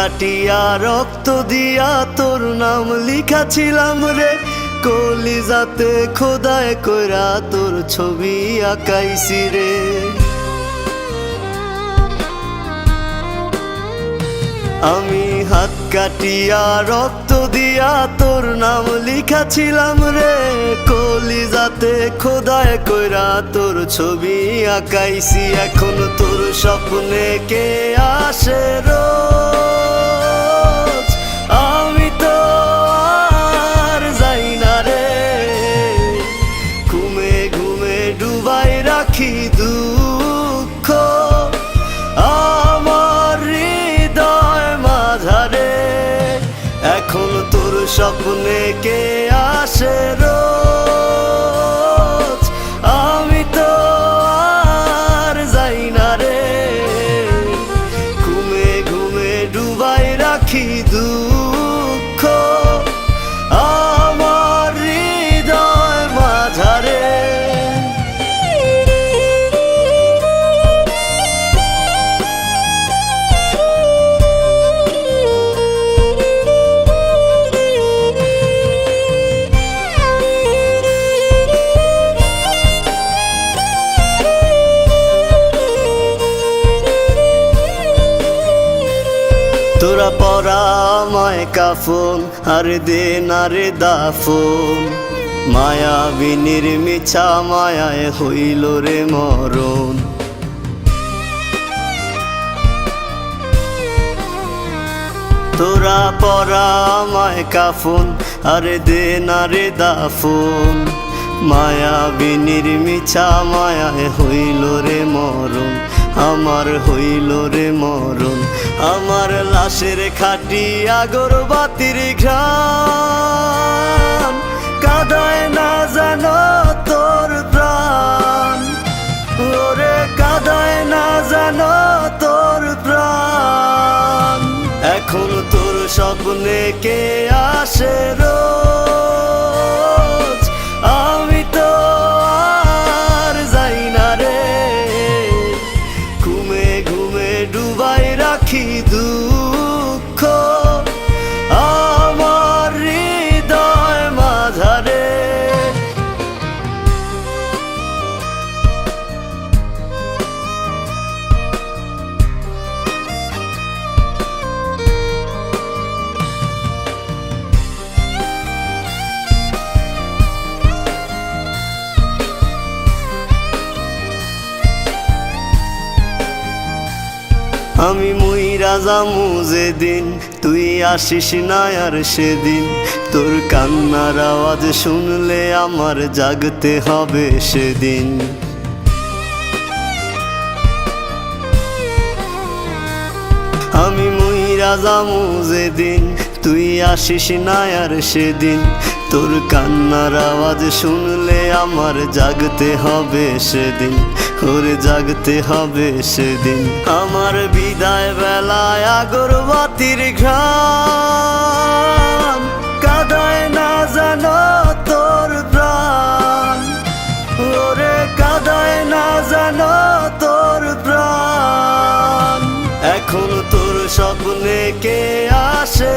কাটিয়া রক্ত দিয়া তোর নাম লিখাছিলাম রে, কলিজাতে খোদায় কইরা তোর ছবি আঁকাইছি রে। আমি হাত কাটিয়া রক্ত দিয়া তোর নাম লিখাছিলাম রে, কলিজাতে খোদায় কইরা তোর ছবি আঁকাইছি। এখন তোর স্বপ্নে কে আসে রোজ, আমি তো আর যাই না রে। ঘুমে ঘুমে ডুবাই রাখি দুঃখ আমার হৃদয় মাঝারে। এখন তোর স্বপ্নে কে আসে রোজ, আমি তো আর যাই না রে। ঘুমে ঘুমে ডুবাই রাখি দুঃখ আমার হৃদয় মাঝারে। তোরা পরা আমায় কাফন আর দে না রে দাফন, মায়াবিনীর মিছা মায়ায় হইল রে মরণ। তোরা পরা আমায় কাফন আর দে না রে দাফন, মায়াবিনীর মিছা মায়ায় হইল রে মরণ। আমার হইল রে মরণ, আমার লাশের খাটি আগরবাতির ঘ্রাণ কাঁদায় না জানো তোর প্রাণ। ওরে কাঁদায় না জানো তোর প্রাণ। এখন তোর স্বপ্নে কে আসে রোজ, আমি তো আর যাই না রে। ঘুমে ঘুমে ডুবাই রাখি দুঃখ আমার হৃদয় মাঝারে। আমি মইরা যামু যেদিন, তুই আসিস না আর সেদিন। তোর কান্নার আওয়াজ শুনলে আমার জাগতে হবে সেদিন। আমি মইরা যামু যেদিন, তুই আসিস না আর সেদিন। তোর কান্নার আওয়াজ শুনলে আমার জাগতে হবে সেদিন, ওরে জাগতে হবে সেদিন। আমার বিদায় বেলায় আগরবাতির ঘ্রাণ কাঁদায় না জানো তোর প্রাণ। ওরে কাঁদায় না জানো তোর প্রাণ। এখন তোর স্বপ্নে কে আসে